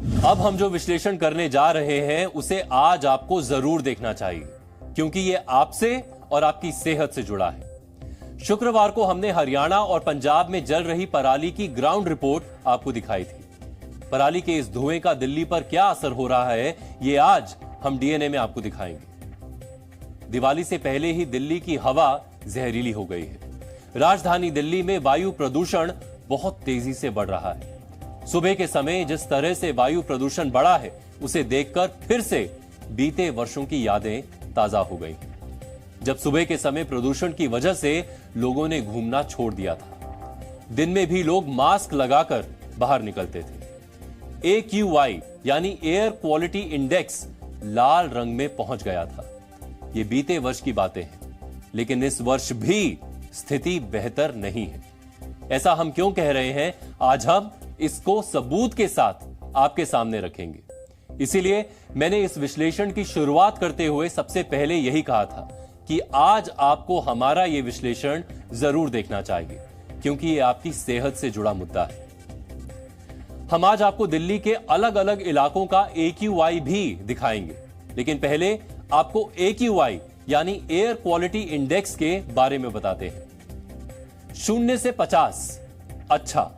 अब हम जो विश्लेषण करने जा रहे हैं उसे आज आपको जरूर देखना चाहिए, क्योंकि ये आपसे और आपकी सेहत से जुड़ा है। शुक्रवार को हमने हरियाणा और पंजाब में जल रही पराली की ग्राउंड रिपोर्ट आपको दिखाई थी। पराली के इस धुएं का दिल्ली पर क्या असर हो रहा है, ये आज हम डीएनए में आपको दिखाएंगे। दिवाली से पहले ही दिल्ली की हवा जहरीली हो गई है। राजधानी दिल्ली में वायु प्रदूषण बहुत तेजी से बढ़ रहा है। सुबह के समय जिस तरह से वायु प्रदूषण बढ़ा है, उसे देखकर फिर से बीते वर्षों की यादें ताजा हो गई। जब सुबह के समय प्रदूषण की वजह से लोगों ने घूमना छोड़ दिया था। दिन में भी लोग मास्क लगाकर बाहर निकलते थे। AQI यानी एयर क्वालिटी इंडेक्स लाल रंग में पहुंच गया था। ये बीते वर्ष की बातें हैं, लेकिन इस वर्ष भी स्थिति बेहतर नहीं है। ऐसा हम क्यों कह रहे हैं, आज हम इसको सबूत के साथ आपके सामने रखेंगे। इसीलिए मैंने इस विश्लेषण की शुरुआत करते हुए सबसे पहले यही कहा था कि आज आपको हमारा यह विश्लेषण जरूर देखना चाहिए, क्योंकि ये आपकी सेहत से जुड़ा मुद्दा है। हम आज आपको दिल्ली के अलग अलग इलाकों का AQI भी दिखाएंगे, लेकिन पहले आपको AQI यानी एयर क्वालिटी इंडेक्स के बारे में बताते हैं। 0 से 50 अच्छा,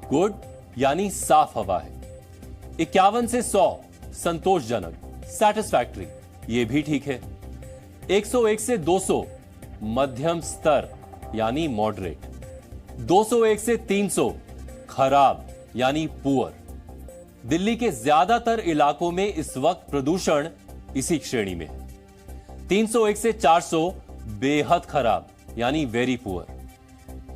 गुड यानी साफ हवा है। 51 से 100 संतोषजनक, सैटिस्फैक्टरी, ये भी ठीक है। 101 से 200 मध्यम स्तर यानी मॉडरेट। 201 से 300 खराब यानी पुअर। दिल्ली के ज्यादातर इलाकों में इस वक्त प्रदूषण इसी श्रेणी में है। 301 से 400 बेहद खराब यानी वेरी पुअर,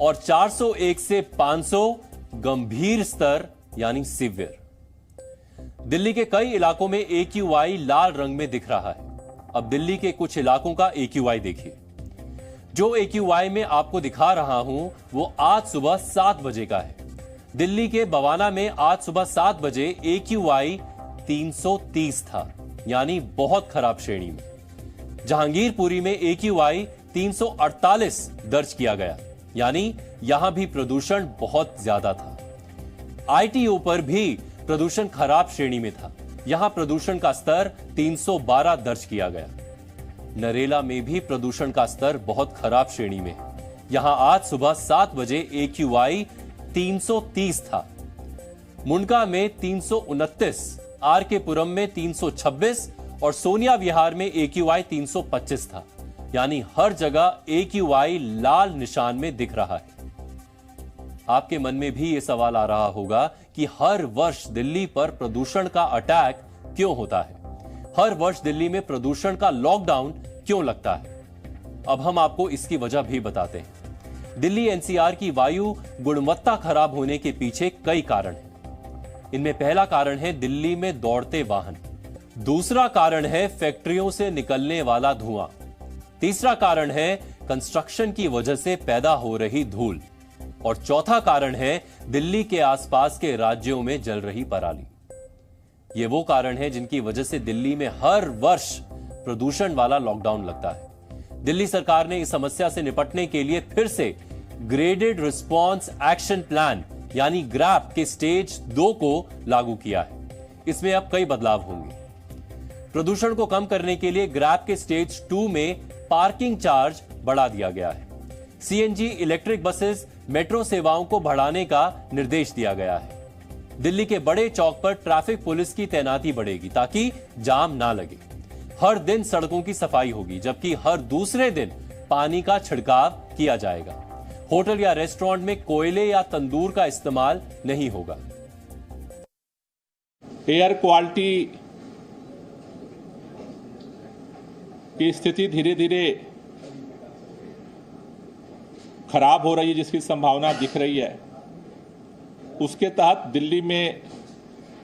और 401 से 500 गंभीर स्तर यानी सिवियर। दिल्ली के कई इलाकों में AQI लाल रंग में दिख रहा है। अब दिल्ली के कुछ इलाकों का AQI देखिए। जो AQI में आपको दिखा रहा हूं वो आज सुबह 7 बजे का है। दिल्ली के बवाना में आज सुबह 7 बजे AQI 330 था, यानी बहुत खराब श्रेणी में। जहांगीरपुरी में AQI 348 दर्ज किया गया, यानी यहां भी प्रदूषण बहुत ज्यादा था। ITO पर भी प्रदूषण खराब श्रेणी में था। यहां प्रदूषण का स्तर 312 दर्ज किया गया। नरेला में भी प्रदूषण का स्तर बहुत खराब श्रेणी में है। यहां आज सुबह 7 बजे AQI 330 था। मुंडका में 329, RK पुरम में 326 और सोनिया विहार में AQI 325 था, यानी हर जगह AQI लाल निशान में दिख रहा है। आपके मन में भी यह सवाल आ रहा होगा कि हर वर्ष दिल्ली पर प्रदूषण का अटैक क्यों होता है, हर वर्ष दिल्ली में प्रदूषण का लॉकडाउन क्यों लगता है। अब हम आपको इसकी वजह भी बताते हैं। दिल्ली NCR की वायु गुणवत्ता खराब होने के पीछे कई कारण हैं। इनमें पहला कारण है दिल्ली में दौड़ते वाहन, दूसरा कारण है फैक्ट्रियों से निकलने वाला धुआं, तीसरा कारण है कंस्ट्रक्शन की वजह से पैदा हो रही धूल, और चौथा कारण है दिल्ली के आसपास के राज्यों में जल रही पराली। ये वो कारण है जिनकी वजह से दिल्ली में हर वर्ष प्रदूषण वाला लॉकडाउन लगता है। दिल्ली सरकार ने इस समस्या से निपटने के लिए फिर से ग्रेडेड रिस्पॉन्स एक्शन प्लान यानी ग्रैप के स्टेज 2 को लागू किया है। इसमें अब कई बदलाव होंगे। प्रदूषण को कम करने के लिए ग्रैप के स्टेज 2 में पार्किंग चार्ज बढ़ा दिया गया है। CNG इलेक्ट्रिक बसेस, मेट्रो सेवाओं को बढ़ाने का निर्देश दिया गया है। दिल्ली के बड़े चौक पर ट्रैफिक पुलिस की तैनाती बढ़ेगी ताकि जाम ना लगे। हर दिन सड़कों की सफाई होगी, जबकि हर दूसरे दिन पानी का छिड़काव किया जाएगा। होटल या रेस्टोरेंट में कोयले या तंदूर का इस्तेमाल नहीं होगा। एयर क्वालिटी की स्थिति धीरे धीरे खराब हो रही है, जिसकी संभावना दिख रही है। उसके तहत दिल्ली में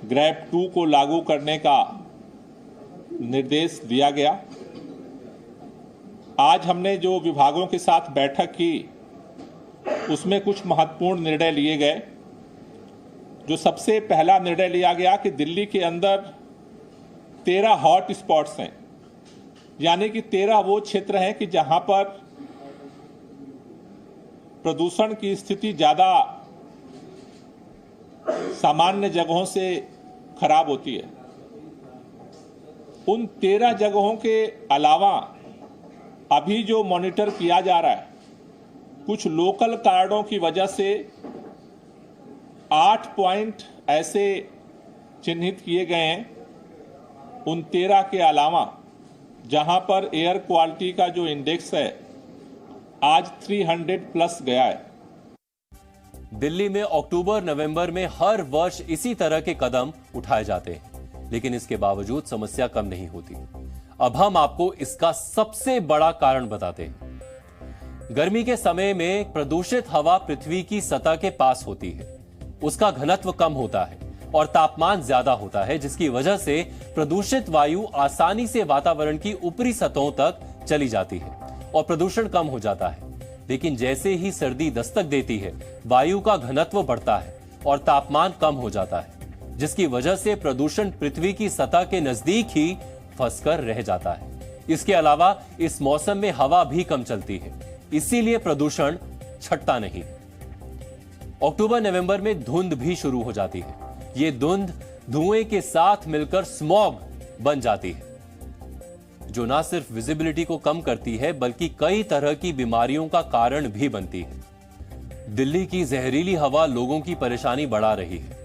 ग्रैप 2 को लागू करने का निर्देश दिया गया। आज हमने जो विभागों के साथ बैठक की, उसमें कुछ महत्वपूर्ण निर्णय लिए गए। जो सबसे पहला निर्णय लिया गया कि दिल्ली के अंदर 13 हॉट स्पॉट्स हैं, यानी कि 13 वो क्षेत्र हैं कि जहां पर प्रदूषण की स्थिति ज्यादा सामान्य जगहों से खराब होती है। उन 13 जगहों के अलावा अभी जो मॉनिटर किया जा रहा है, कुछ लोकल कारणों की वजह से 8 पॉइंट ऐसे चिन्हित किए गए हैं उन 13 के अलावा, जहां पर एयर क्वालिटी का जो इंडेक्स है आज 300 प्लस गया है। दिल्ली में अक्टूबर नवंबर में हर वर्ष इसी तरह के कदम उठाए जाते हैं, लेकिन इसके बावजूद समस्या कम नहीं होती। अब हम आपको इसका सबसे बड़ा कारण बताते हैं। गर्मी के समय में प्रदूषित हवा पृथ्वी की सतह के पास होती है, उसका घनत्व कम होता है और तापमान ज्यादा होता है, जिसकी वजह से प्रदूषित वायु आसानी से वातावरण की ऊपरी सतहों तक चली जाती है और प्रदूषण कम हो जाता है। लेकिन जैसे ही सर्दी दस्तक देती है, वायु का घनत्व बढ़ता है और तापमान कम हो जाता है, जिसकी वजह से प्रदूषण पृथ्वी की सतह के नजदीक ही फंसकर रह जाता है। इसके अलावा इस मौसम में हवा भी कम चलती है, इसीलिए प्रदूषण छटता नहीं। अक्टूबर नवंबर में धुंध भी शुरू हो जाती है। ये धुंध धुएं के साथ मिलकर स्मॉग बन जाती है, जो ना सिर्फ विजिबिलिटी को कम करती है बल्कि कई तरह की बीमारियों का कारण भी बनती है। दिल्ली की जहरीली हवा लोगों की परेशानी बढ़ा रही है।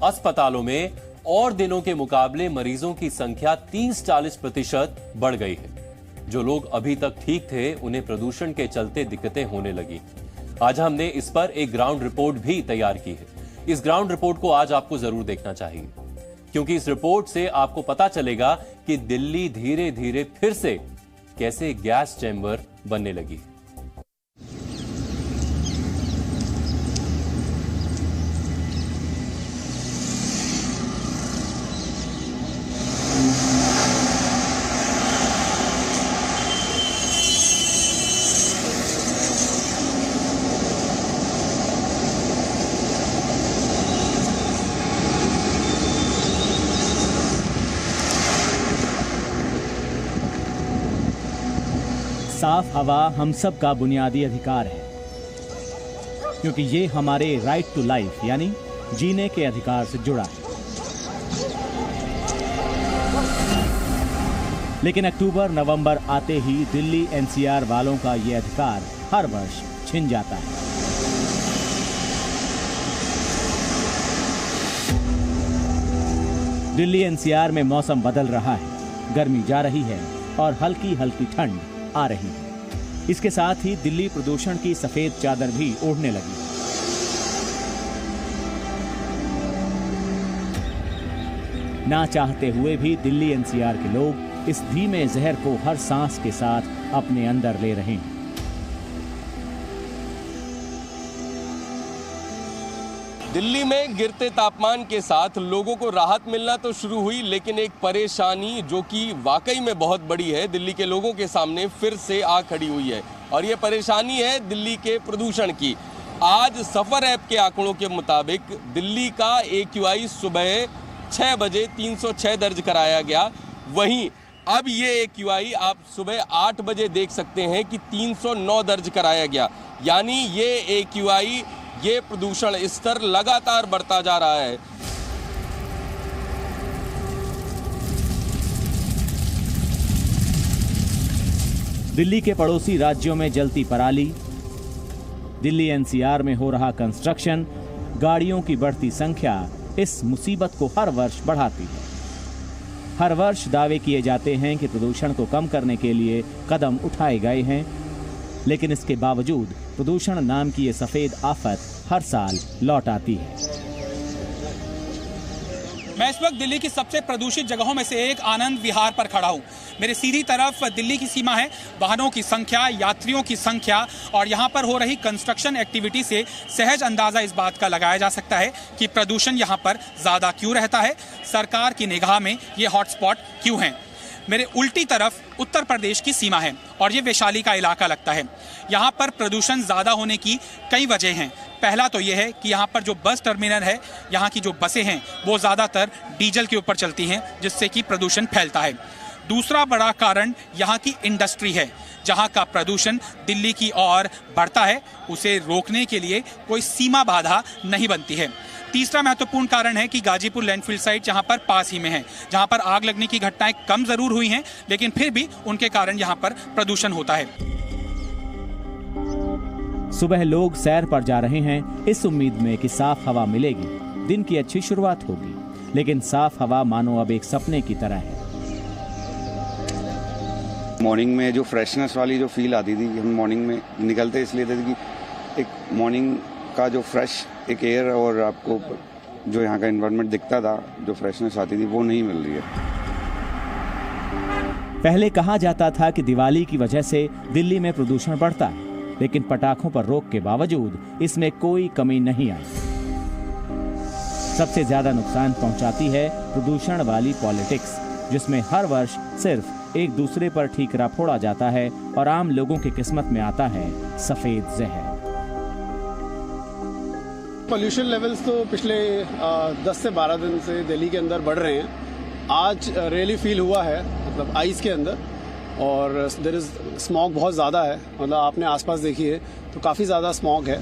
अस्पतालों में और दिनों के मुकाबले मरीजों की संख्या 30-40% बढ़ गई है। जो लोग अभी तक ठीक थे, उन्हें प्रदूषण के चलते दिक्कतें होने लगी। आज हमने इस पर एक ग्राउंड रिपोर्ट भी तैयार की है। इस ग्राउंड रिपोर्ट को आज आपको जरूर देखना चाहिए, क्योंकि इस रिपोर्ट से आपको पता चलेगा कि दिल्ली धीरे धीरे फिर से कैसे गैस चैम्बर बनने लगी। साफ हवा हम सब का बुनियादी अधिकार है, क्योंकि ये हमारे राइट टू लाइफ यानी जीने के अधिकार से जुड़ा है। लेकिन अक्टूबर नवंबर आते ही दिल्ली एनसीआर वालों का ये अधिकार हर वर्ष छिन जाता है। दिल्ली एनसीआर में मौसम बदल रहा है, गर्मी जा रही है और हल्की हल्की ठंड आ रही है। इसके साथ ही दिल्ली प्रदूषण की सफेद चादर भी ओढ़ने लगी। ना चाहते हुए भी दिल्ली एनसीआर के लोग इस धीमे जहर को हर सांस के साथ अपने अंदर ले रहे हैं। दिल्ली में गिरते तापमान के साथ लोगों को राहत मिलना तो शुरू हुई, लेकिन एक परेशानी जो कि वाकई में बहुत बड़ी है दिल्ली के लोगों के सामने फिर से आ खड़ी हुई है, और ये परेशानी है दिल्ली के प्रदूषण की। आज सफर ऐप के आंकड़ों के मुताबिक दिल्ली का AQI सुबह 6 बजे 306 दर्ज कराया गया। वहीं अब ये AQI आप सुबह 8 बजे देख सकते हैं कि 309 दर्ज कराया गया। यानी ये AQI, ये प्रदूषण स्तर लगातार बढ़ता जा रहा है। दिल्ली के पड़ोसी राज्यों में जलती पराली, दिल्ली एनसीआर में हो रहा कंस्ट्रक्शन, गाड़ियों की बढ़ती संख्या इस मुसीबत को हर वर्ष बढ़ाती है। हर वर्ष दावे किए जाते हैं कि प्रदूषण को कम करने के लिए कदम उठाए गए हैं, लेकिन इसके बावजूद प्रदूषण नाम की ये सफेद आफत हर साल लौट आती है। मैं इस वक्त दिल्ली की सबसे प्रदूषित जगहों में से एक आनंद विहार पर खड़ा हूं। मेरे सीधी तरफ दिल्ली की सीमा है। वाहनों की संख्या, यात्रियों की संख्या और यहां पर हो रही कंस्ट्रक्शन एक्टिविटी से सहज अंदाजा इस बात का लगाया जा सकता है कि प्रदूषण यहां पर ज्यादा क्यों रहता है, सरकार की निगाह में ये हॉटस्पॉट क्यों हैं। मेरे उल्टी तरफ उत्तर प्रदेश की सीमा है और ये वैशाली का इलाका लगता है। यहाँ पर प्रदूषण ज़्यादा होने की कई वजह हैं। पहला तो ये है कि यहाँ पर जो बस टर्मिनल है, यहाँ की जो बसें हैं वो ज़्यादातर डीजल के ऊपर चलती हैं, जिससे कि प्रदूषण फैलता है। दूसरा बड़ा कारण यहाँ की इंडस्ट्री है, जहाँ का प्रदूषण दिल्ली की ओर बढ़ता है। उसे रोकने के लिए कोई सीमा बाधा नहीं बनती है। तीसरा महत्वपूर्ण कारण है कि गाजीपुर लैंडफिल साइट जहां पर पास ही में है, जहां पर आग लगने की घटनाएं कम जरूर हुई हैं, लेकिन फिर भी उनके कारण यहां पर प्रदूषण होता है। सुबह लोग सैर पर जा रहे हैं इस उम्मीद में कि साफ हवा मिलेगी, दिन की अच्छी शुरुआत होगी, लेकिन साफ हवा मानो अब एक सपने की तरह है। मॉर्निंग में जो फ्रेशनेस वाली जो फील आती थी, हम मॉर्निंग में निकलते इसलिए थे कि एक मॉर्निंग का जो फ्रेश एक एयर और आपको जो यहाँ का एनवायरनमेंट दिखता था, जो फ्रेशनेस आती थी, वो नहीं मिल रही है। पहले कहा जाता था कि दिवाली की वजह से दिल्ली में प्रदूषण बढ़ता है, लेकिन पटाखों पर रोक के बावजूद इसमें कोई कमी नहीं आई। सबसे ज्यादा नुकसान पहुंचाती है प्रदूषण वाली पॉलिटिक्स, जिसमें हर वर्ष सिर्फ एक दूसरे पर ठीकरा फोड़ा जाता है और आम लोगों की किस्मत में आता है सफेद जहर। पोल्यूशन लेवल्स तो पिछले 10 से 12 दिन से दिल्ली के अंदर बढ़ रहे हैं। आज रियली फील हुआ है, मतलब आइस के अंदर, और देयर इज स्मॉग बहुत ज़्यादा है। मतलब आपने आसपास देखिए तो काफ़ी ज़्यादा स्मॉग है।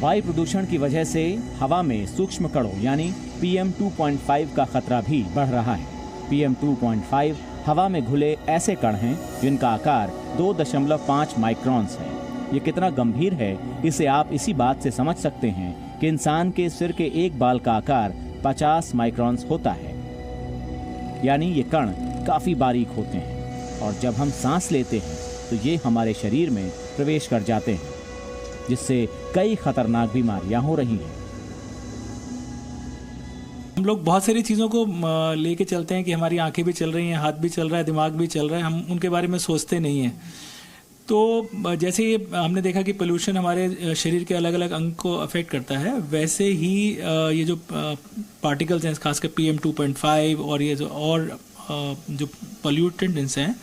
वायु प्रदूषण की वजह से हवा में सूक्ष्म कणों यानी PM 2.5 का खतरा भी बढ़ रहा है। PM 2.5 हवा में घुले ऐसे कण हैं जिनका आकार 2.5 माइक्रॉन्स है। ये कितना गंभीर है इसे आप इसी बात से समझ सकते हैं कि इंसान के सिर के एक बाल का आकार 50 माइक्रॉन्स होता है, यानी ये कण काफी बारीक होते हैं और जब हम सांस लेते हैं तो ये हमारे शरीर में प्रवेश कर जाते हैं, जिससे कई खतरनाक बीमारियां हो रही हैं। हम लोग बहुत सारी चीज़ों को लेके चलते हैं कि हमारी आंखें भी चल रही हैं, हाथ भी चल रहा है, दिमाग भी चल रहा है, हम उनके बारे में सोचते नहीं हैं। तो जैसे ये हमने देखा कि पोल्यूशन हमारे शरीर के अलग अलग अंग को अफेक्ट करता है, वैसे ही ये जो पार्टिकल्स हैं, खासकर PM 2.5 और ये जो पोल्यूटेंट्स हैं,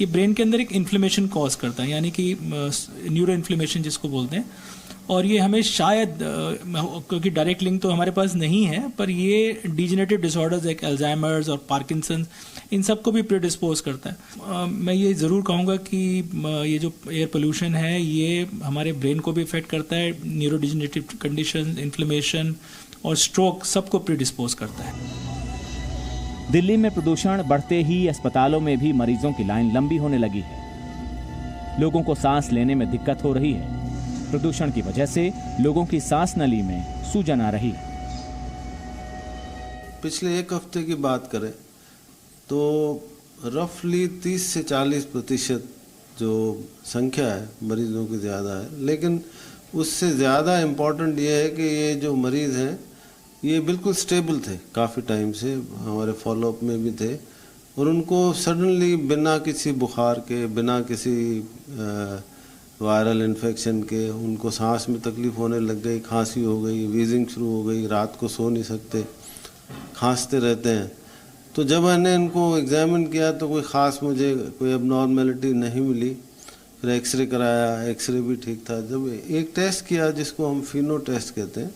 ये ब्रेन के अंदर एक इन्फ्लेमेशन कॉज करता है, यानी कि न्यूरो इन्फ्लेमेशन जिसको बोलते हैं। और ये हमें शायद, क्योंकि डायरेक्ट लिंक तो हमारे पास नहीं है, पर ये डिजेनरेटिव डिसऑर्डर्स लाइक अल्जाइमर्स और पार्किंसंस, इन सब को भी प्रीडिस्पोज करता है। मैं ये ज़रूर कहूँगा कि ये जो एयर पोल्यूशन है ये हमारे ब्रेन को भी इफेक्ट करता है, न्यूरो डिजेनरेटिव कंडीशन, इन्फ्लेमेशन और स्ट्रोक सबको प्रीडिस्पोज करता है। दिल्ली में प्रदूषण बढ़ते ही अस्पतालों में भी मरीजों की लाइन लंबी होने लगी है। लोगों को सांस लेने में दिक्कत हो रही है। प्रदूषण की वजह से लोगों की सांस नली में सूजन आ रही है। पिछले एक हफ्ते की बात करें तो रफली 30 से 40% जो संख्या है मरीजों की ज़्यादा है, लेकिन उससे ज़्यादा इम्पोर्टेंट ये है कि ये जो मरीज़ हैं ये बिल्कुल स्टेबल थे, काफ़ी टाइम से हमारे फॉलोअप में भी थे, और उनको सडनली बिना किसी बुखार के, बिना किसी वायरल इन्फेक्शन के उनको सांस में तकलीफ़ होने लग गई, खांसी हो गई, वीजिंग शुरू हो गई, रात को सो नहीं सकते, खांसते रहते हैं। तो जब मैंने इनको एग्जामिन किया तो कोई ख़ास मुझे कोई एबनॉर्मेलिटी नहीं मिली। फिर एक्सरे कराया, एक्सरे भी ठीक था। जब एक टेस्ट किया जिसको हम फिनो टेस्ट कहते हैं,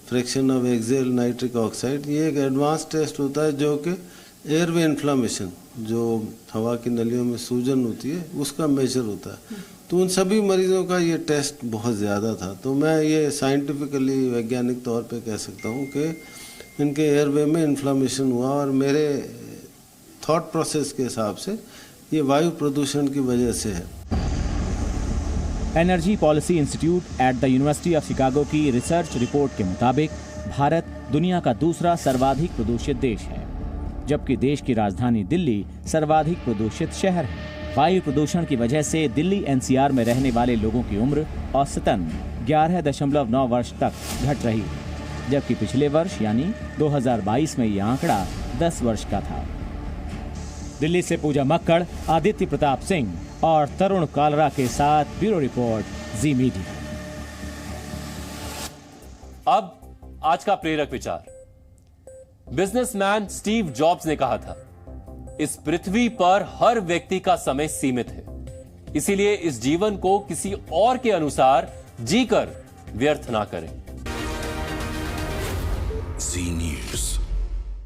fraction of exhaled nitric oxide, ये एक एडवांस टेस्ट होता है जो कि एयरवे इन्फ्लामेशन, जो हवा की नलियों में सूजन होती है, उसका मेजर होता है। तो उन सभी मरीजों का ये टेस्ट बहुत ज़्यादा था। तो मैं ये साइंटिफिकली, वैज्ञानिक तौर पे कह सकता हूँ कि इनके एयरवे में इन्फ्लामेशन हुआ, और मेरे थॉट प्रोसेस के हिसाब से ये वायु प्रदूषण की वजह से है। Energy policy institute at the university of Chicago की रिसर्च रिपोर्ट के मुताबिक भारत दुनिया का दूसरा सर्वाधिक प्रदूषित देश है, जबकि देश की राजधानी दिल्ली सर्वाधिक प्रदूषित शहर है। वायु प्रदूषण की वजह से दिल्ली NCR में रहने वाले लोगों की उम्र औसतन 11.9 वर्ष तक घट रही है, जबकि पिछले वर्ष यानी 2022 में यह आंकड़ा 10 वर्ष का था। दिल्ली से पूजा मक्कड़, आदित्य प्रताप सिंह और तरुण कालरा के साथ ब्यूरो रिपोर्ट, जी मीडिया। अब आज का प्रेरक विचार। बिजनेसमैन स्टीव जॉब्स ने कहा था, इस पृथ्वी पर हर व्यक्ति का समय सीमित है, इसीलिए इस जीवन को किसी और के अनुसार जीकर व्यर्थ ना करें।